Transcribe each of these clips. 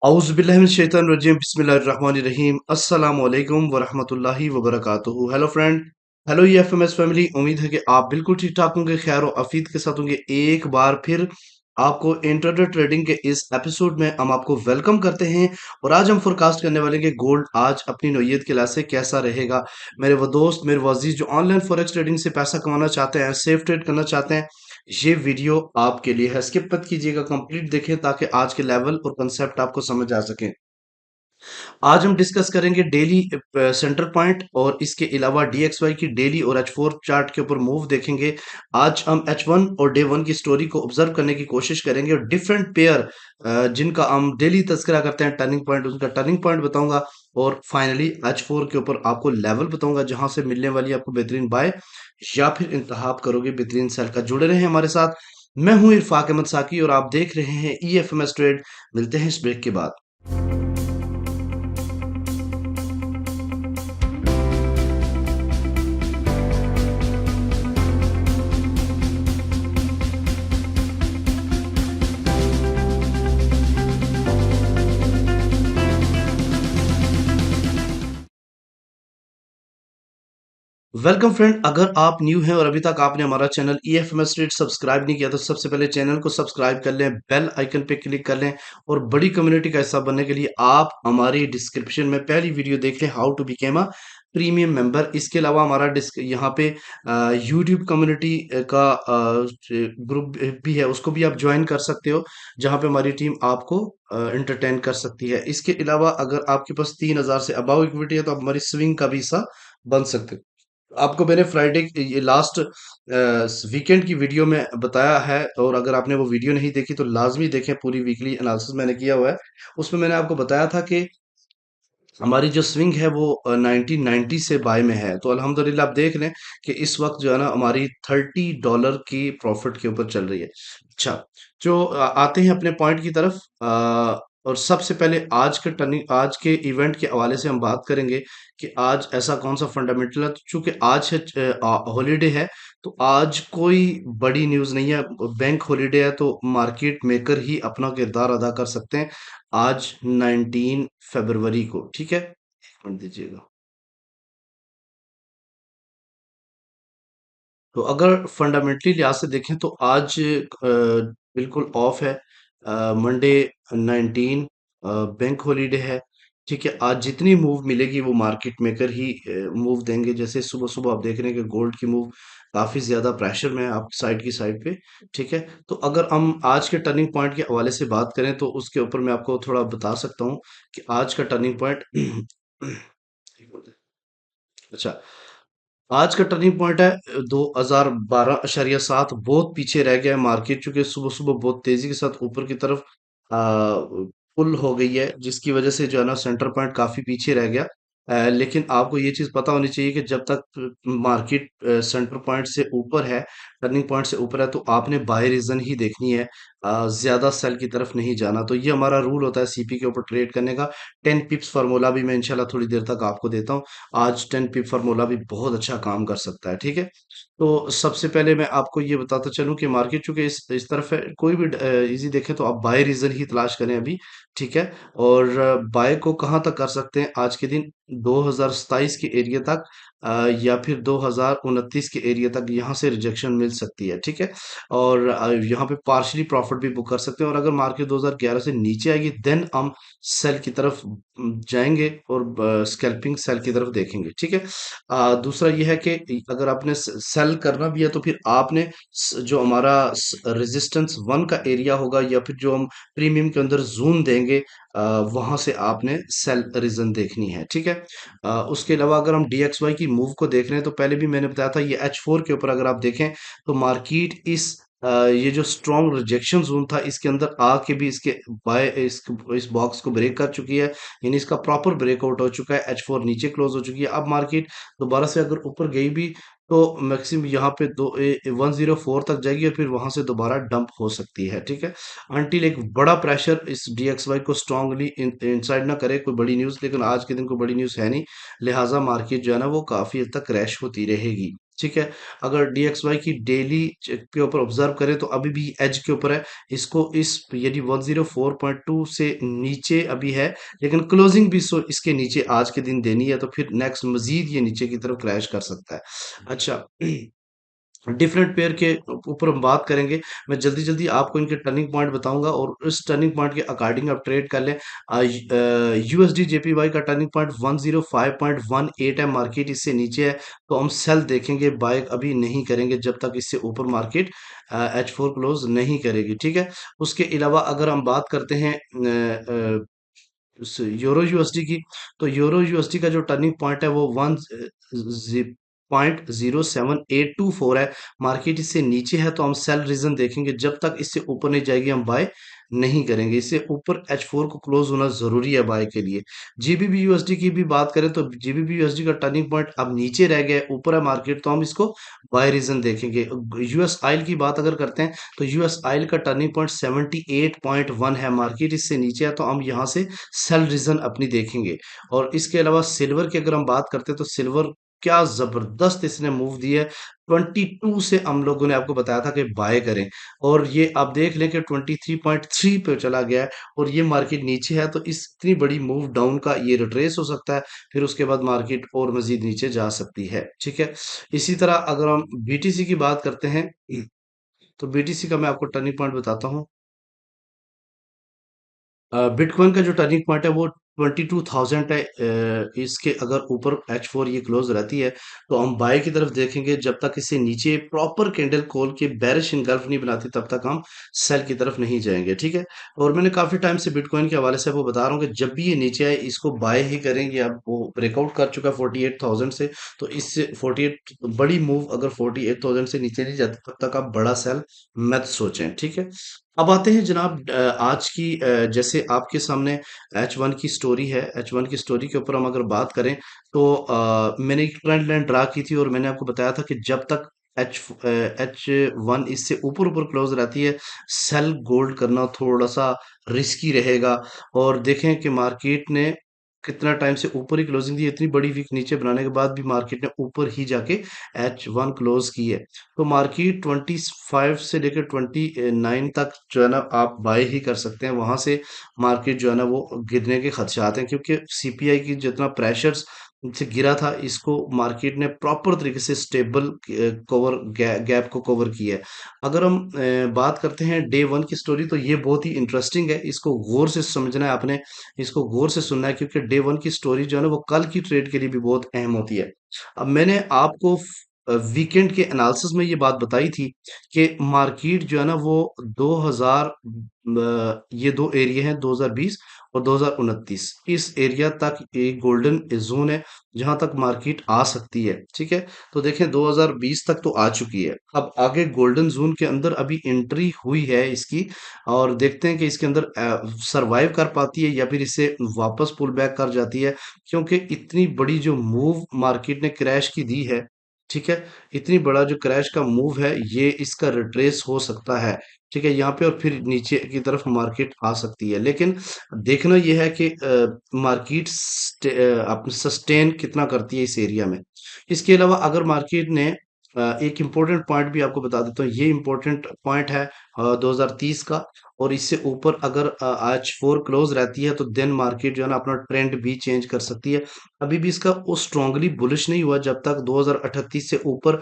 औज़ुबिल्लाहिमिनश्शैतानिर्रजीम बिस्मिल्लाहिर्रहमानिर्रहीम अस्सलाम वालेकुम वरहमतुल्लाहि वबरकातुहू। Hello friend, hello EFMS family. उम्मीद है कि आप बिल्कुल ठीक ठाक होंगे, खैर और आफियत के साथ होंगे। एक बार फिर आपको इंट्राडे ट्रेडिंग के इस एपिसोड में हम आपको वेलकम करते हैं और आज हम फोरकास्ट करने वाले हैं कि गोल्ड आज अपनी नौयत के लिहाज से कैसा रहेगा। मेरे वो दोस्त, मेरे वो अजीज जो ऑनलाइन फॉरेक्स ट्रेडिंग से पैसा कमाना चाहते हैं, सेफ ट्रेड करना चाहते हैं, ये वीडियो आपके लिए है। स्किप मत कीजिएगा, कंप्लीट देखें ताकि आज के लेवल और कंसेप्ट आपको समझ आ सके। आज हम डिस्कस करेंगे डेली सेंटर पॉइंट और इसके अलावा डीएक्सवाई की डेली और H4 चार्ट के ऊपर मूव देखेंगे। आज हम H1 और डे वन की स्टोरी को ऑब्जर्व करने की कोशिश करेंगे और डिफरेंट पेयर जिनका हम डेली तस्करा करते हैं, टर्निंग पॉइंट, उनका टर्निंग पॉइंट बताऊंगा और फाइनली H4 के ऊपर आपको लेवल बताऊंगा जहां से मिलने वाली आपको बेहतरीन बाय या फिर इंतहाब करोगे बेहतरीन सेल का। जुड़े रहे हमारे साथ। मैं हूं इरफाक अहमद साकी और आप देख रहे हैं EFMS ट्रेड। मिलते हैं इस ब्रेक के बाद। वेलकम फ्रेंड, अगर आप न्यू हैं और अभी तक आपने हमारा चैनल EFMS रेट सब्सक्राइब नहीं किया तो सबसे पहले चैनल को सब्सक्राइब कर लें, बेल आइकन पे क्लिक कर लें और बड़ी कम्युनिटी का हिस्सा बनने के लिए आप हमारी डिस्क्रिप्शन में पहली वीडियो देख लें, how to become a premium member. इसके अलावा हमारा यहाँ पे यूट्यूब कम्युनिटी का ग्रुप भी है, उसको भी आप ज्वाइन कर सकते हो जहाँ पे हमारी टीम आपको एंटरटेन कर सकती है। इसके अलावा अगर आपके पास 3,000 से अबव इक्विटी है तो आप हमारी स्विंग का भी हिस्सा बन सकते हो। आपको मैंने फ्राइडे ये लास्ट वीकेंड की वीडियो में बताया है और अगर आपने वो वीडियो नहीं देखी तो लाजमी देखें। पूरी वीकली एनालिसिस मैंने किया हुआ है, उसमें मैंने आपको बताया था कि हमारी जो स्विंग है वो 1990 से बाय में है। तो अल्हम्दुलिल्लाह आप देख लें कि इस वक्त जो है ना हमारी $30 की प्रॉफिट के ऊपर चल रही है। अच्छा, जो आते हैं अपने पॉइंट की तरफ। और सबसे पहले आज के टर्निंग, आज के इवेंट के हवाले से हम बात करेंगे कि आज ऐसा कौन सा फंडामेंटल है। चूंकि आज है हॉलीडे है तो आज कोई बड़ी न्यूज़ नहीं है। बैंक हॉलीडे है तो मार्केट मेकर ही अपना किरदार अदा कर सकते हैं आज 19 फरवरी को। ठीक है, एक मिनट दीजिएगा। तो अगर फंडामेंटली लिहाज से देखें तो आज बिल्कुल ऑफ है। मंडे 19 बैंक हॉलीडे है। ठीक है, आज जितनी मूव मिलेगी वो मार्केट मेकर ही मूव देंगे। जैसे सुबह सुबह आप देख रहे हैं कि गोल्ड की मूव काफी ज्यादा प्रेशर में है आप साइड की साइड पे। ठीक है, तो अगर हम आज के टर्निंग पॉइंट के हवाले से बात करें तो उसके ऊपर मैं आपको थोड़ा बता सकता हूँ कि आज का टर्निंग पॉइंट अच्छा, आज का टर्निंग पॉइंट है 2012.7। बहुत पीछे रह गया है मार्केट, चूंकि सुबह सुबह बहुत तेजी के साथ ऊपर की तरफ पुल हो गई है जिसकी वजह से जो है ना सेंटर पॉइंट काफी पीछे रह गया। लेकिन आपको ये चीज पता होनी चाहिए कि जब तक मार्केट सेंटर पॉइंट से ऊपर है, टर्निंग पॉइंट से ऊपर है, तो आपने बाय रीजन ही देखनी है। ज्यादा सेल की तरफ नहीं जाना। तो ये हमारा रूल होता है सीपी के ऊपर ट्रेड करने का। 10 पिप्स फार्मूला भी मैं इंशाल्लाह थोड़ी देर तक आपको देता हूँ। आज 10 पिप फार्मूला भी बहुत अच्छा काम कर सकता है। ठीक है, तो सबसे पहले मैं आपको ये बताता चलूं कि मार्केट चूंकि इस तरफ है, कोई भी इजी देखे तो आप बाय रीजन ही तलाश करें अभी। ठीक है, और बाय को कहाँ तक कर सकते हैं आज के दिन? 2027 के एरिया तक, या फिर 2029 के एरिया तक यहाँ से रिजेक्शन मिल सकती है। ठीक है, और यहाँ पे पार्शली प्रॉफिट भी बुक कर सकते हैं और अगर मार्केट 2011 से नीचे आएगी देन हम सेल की तरफ जाएंगे और स्कैल्पिंग सेल की तरफ देखेंगे। ठीक है, दूसरा ये है कि अगर आपने सेल करना भी है तो फिर आपने जो हमारा रेजिस्टेंस वन का एरिया होगा या फिर जो हम प्रीमियम के अंदर जोन देंगे, वहां से आपने सेल रीजन देखनी है। ठीक है, उसके अलावा अगर हम DXY की मूव को देख रहे हैं तो पहले भी मैंने बताया था ये H4 के ऊपर अगर आप देखें तो मार्केट ये जो स्ट्रॉन्ग रिजेक्शन जोन था इसके अंदर आके भी इसके बाय इस बॉक्स को ब्रेक कर चुकी है। यानी इसका प्रॉपर ब्रेकआउट हो चुका है। H4 नीचे क्लोज हो चुकी है। अब मार्केट दोबारा से अगर ऊपर गई भी तो मैक्सिमम यहाँ पे 104 तक जाएगी और फिर वहां से दोबारा डंप हो सकती है। ठीक है, अनटिल एक बड़ा प्रेशर इस DXY को स्ट्रांगली इनसाइड ना करे कोई बड़ी न्यूज। लेकिन आज के दिन कोई बड़ी न्यूज है नहीं, लिहाजा मार्केट जो है ना वो काफी हद तक क्रैश होती रहेगी। ठीक है। अगर DXY की डेली के ऊपर ऑब्जर्व करें तो अभी भी एज के ऊपर है। इसको इस यदि 104.2 से नीचे अभी है, लेकिन क्लोजिंग भी इसके नीचे आज के दिन देनी है, तो फिर नेक्स्ट मजीद ये नीचे की तरफ क्रैश कर सकता है। अच्छा, डिफरेंट पेयर के ऊपर हम बात करेंगे। मैं जल्दी जल्दी आपको इनके टर्निंग पॉइंट बताऊंगा और इस टर्निंग पॉइंट के अकॉर्डिंग आप ट्रेड कर लें। USD JPY का टर्निंग पॉइंट 105.18 है, मार्केट इससे नीचे है तो हम सेल देखेंगे, बाय अभी नहीं करेंगे जब तक इससे ऊपर मार्केट H4 क्लोज नहीं करेगी। ठीक है। उसके अलावा अगर हम बात करते हैं यूरो यूएसडी की, तो यूरो यूएसडी का जो टर्निंग पॉइंट है वो 1.07824 है। मार्केट इससे नीचे है तो हम सेल रीजन देखेंगे, जब तक इससे ऊपर नहीं जाएगी हम बाय नहीं करेंगे। इससे ऊपर H4 को क्लोज होना जरूरी है बाय के लिए। जीबीबी यूएसडी की भी बात करें तो जीबीबी यूएसडी का टर्निंग पॉइंट अब नीचे रह गया है, ऊपर है मार्केट तो हम इसको बाय रीजन देखेंगे। यूएस ऑयल की बात अगर करते हैं तो यूएस ऑयल का टर्निंग पॉइंट 78.1 है, मार्केट इससे नीचे है तो हम यहाँ से सेल रीजन अपनी देखेंगे। और इसके अलावा सिल्वर की अगर हम बात करते हैं तो सिल्वर क्या जबरदस्त इसने मूव दी है। 22 से हम लोगों ने आपको बताया था कि बाय करें, और ये आप देख लें कि 23.3 पे चला गया है और ये मार्केट नीचे है, तो इस इतनी बड़ी मूव डाउन का ये रिट्रेस हो सकता है, फिर उसके बाद मार्केट और मजीद नीचे जा सकती है। ठीक है। इसी तरह अगर हम बीटीसी की बात करते हैं तो बीटीसी का मैं आपको टर्निंग पॉइंट बताता हूँ। बिटकॉइन का जो टर्निंग पॉइंट है वो 22,000 है। इसके अगर ऊपर H4 ये क्लोज रहती है तो हम बाय की तरफ देखेंगे, जब तक इसे नीचे प्रॉपर कैंडल खोल के बेरिश इनगल्फ नहीं बनाती तब तक हम सेल की तरफ नहीं जाएंगे। ठीक है। और मैंने काफी टाइम से बिटकॉइन के हवाले से वो बता रहा हूँ कि जब भी ये नीचे आए इसको बाय ही करेंगे। अब वो ब्रेकआउट कर चुका है 48,000 से, तो इससे 48 बड़ी मूव अगर 48,000 से नीचे नहीं जाती तब तक आप बड़ा सेल मत सोचें। ठीक है। अब आते हैं जनाब आज की जैसे आपके सामने H1 की स्टोरी है। H1 की स्टोरी के ऊपर हम अगर बात करें तो मैंने एक ट्रेंड लाइन ड्रा की थी और मैंने आपको बताया था कि जब तक H1 इससे ऊपर ऊपर क्लोज रहती है, सेल गोल्ड करना थोड़ा सा रिस्की रहेगा। और देखें कि मार्केट ने कितना टाइम से ऊपर ही क्लोजिंग दी, इतनी बड़ी वीक नीचे बनाने के बाद भी मार्केट ने ऊपर ही जाके H1 क्लोज की है। तो मार्केट 25 से लेकर 29 तक जो है ना आप बाय ही कर सकते हैं। वहां से मार्केट जो है ना वो गिरने के खदशात हैं, क्योंकि सीपीआई की जितना प्रेशर्स से गिरा था इसको मार्केट ने प्रॉपर तरीके से स्टेबल कवर गैप को कवर किया है। अगर हम बात करते हैं डे वन की स्टोरी, तो ये बहुत ही इंटरेस्टिंग है, इसको गौर से समझना है आपने, इसको गौर से सुनना है, क्योंकि डे वन की स्टोरी जो है ना वो कल की ट्रेड के लिए भी बहुत अहम होती है। अब मैंने आपको वीकेंड के एनालिसिस में ये बात बताई थी कि मार्केट जो है ना वो 2000 ये दो एरिया हैं, 2020 और 2029, इस एरिया तक एक गोल्डन जोन है जहां तक मार्केट आ सकती है। ठीक है। तो देखें 2020 तक तो आ चुकी है, अब आगे गोल्डन जोन के अंदर अभी एंट्री हुई है इसकी, और देखते हैं कि इसके अंदर सरवाइव कर पाती है या फिर इसे वापस पुल बैक कर जाती है, क्योंकि इतनी बड़ी जो मूव मार्केट ने क्रैश की दी है। ठीक है। इतनी बड़ा जो क्रैश का मूव है ये इसका रिट्रेस हो सकता है। ठीक है, यहाँ पे और फिर नीचे की तरफ मार्केट आ सकती है, लेकिन देखना यह है कि मार्केट अपने सस्टेन कितना करती है इस एरिया में। इसके अलावा अगर मार्केट ने एक इम्पोर्टेंट पॉइंट भी आपको बता देता हूँ, ये इम्पोर्टेंट पॉइंट है 2030 का, और इससे ऊपर अगर आज फोर क्लोज रहती है तो देन मार्केट जो है ना अपना ट्रेंड भी चेंज कर सकती है। अभी भी इसका वो स्ट्रांगली बुलिश नहीं हुआ जब तक 2038 से ऊपर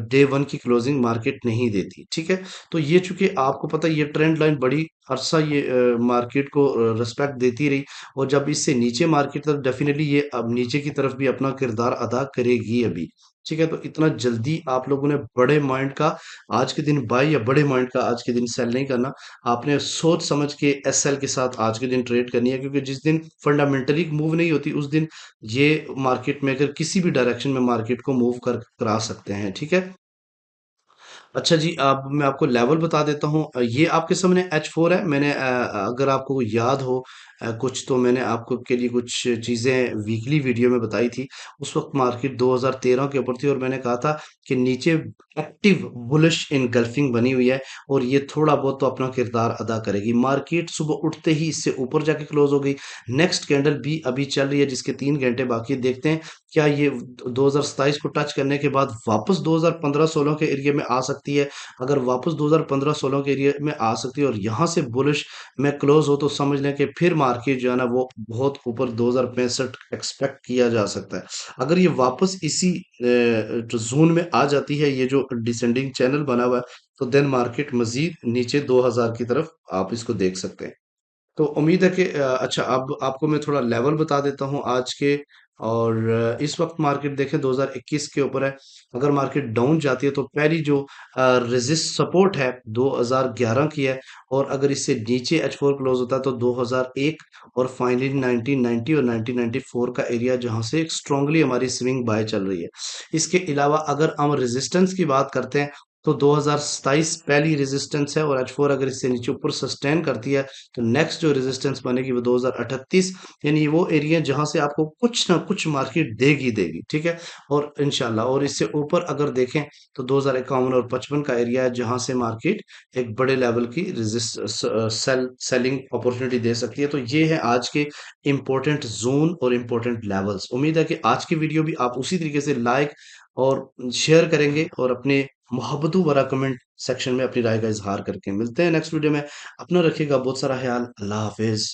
डे वन की क्लोजिंग मार्केट नहीं देती। ठीक है। तो ये चूंकि आपको पता है ये ट्रेंड लाइन बड़ी अरसा ये मार्केट को रिस्पेक्ट देती रही, और जब इससे नीचे मार्केट तरफ डेफिनेटली ये अब नीचे की तरफ भी अपना किरदार अदा करेगी अभी। ठीक है। तो इतना जल्दी आप लोगों ने बड़े माइंड का आज के दिन बाय या बड़े माइंड का आज के दिन सेल नहीं करना। आपने सोच समझ के एसएल के साथ आज के दिन ट्रेड करनी है, क्योंकि जिस दिन फंडामेंटली मूव नहीं होती उस दिन ये मार्केट मेकर किसी भी डायरेक्शन में मार्केट को मूव कर करा सकते हैं। ठीक है। अच्छा जी, अब मैं आपको लेवल बता देता हूँ। ये आपके सामने H4 है। मैंने अगर आपको याद हो कुछ, तो मैंने आपको के लिए कुछ चीज़ें वीकली वीडियो में बताई थी। उस वक्त मार्केट 2013 के ऊपर थी और मैंने कहा था कि नीचे एक्टिव बुलिश इनगल्फिंग बनी हुई है और ये थोड़ा बहुत तो अपना किरदार अदा करेगी। मार्केट सुबह उठते ही इससे ऊपर जाके क्लोज हो गई। नेक्स्ट कैंडल भी अभी चल रही है जिसके 3 घंटे बाकी है। देखते हैं क्या ये 2027 को टच करने के बाद वापस 2015-16 के एरिया में आ सकती है। अगर वापस 2015-16 के एरिया में आ सकती है और यहाँ से बुलिश में क्लोज हो, तो समझ लें कि फिर मार्केट जो है ना वो बहुत ऊपर 2065 एक्सपेक्ट किया जा सकता है। अगर ये वापस इसी जो जोन में आ जाती है, ये जो डिसेंडिंग चैनल बना हुआ है, तो देन मार्केट मजीद नीचे 2000 की तरफ आप इसको देख सकते हैं। तो उम्मीद है कि अच्छा, अब आपको मैं थोड़ा लेवल बता देता हूँ आज के। और इस वक्त मार्केट देखें 2021 के ऊपर है। अगर मार्केट डाउन जाती है तो पहली जो रेजिस्ट सपोर्ट है 2011 की है। और अगर इससे नीचे H4 क्लोज होता है तो 2001 और फाइनली 1990 और 1994 का एरिया, जहां से स्ट्रांगली हमारी स्विंग बाय चल रही है। इसके अलावा अगर हम रेजिस्टेंस की बात करते हैं तो 2027 पहली रेजिस्टेंस है और H4 अगर इससे नीचे ऊपर सस्टेन करती है तो नेक्स्ट जो रेजिस्टेंस बनेगी वो 2038, यानी वो एरिया जहां से आपको कुछ ना कुछ मार्केट देगी देगी, ठीक है। और इंशाल्लाह और इससे ऊपर अगर देखें तो 2051 और 55 का एरिया है जहां से मार्केट एक बड़े लेवल की रेजिस्ट सेलिंग अपॉर्चुनिटी दे सकती है। तो ये है आज के इंपॉर्टेंट जोन और इंपॉर्टेंट लेवल्स। उम्मीद है कि आज की वीडियो भी आप उसी तरीके से लाइक और शेयर करेंगे और अपने मोहब्बतों भरा कमेंट सेक्शन में अपनी राय का इजहार करके मिलते हैं नेक्स्ट वीडियो में। अपना रखिएगा बहुत सारा ख्याल। अल्लाह हाफिज।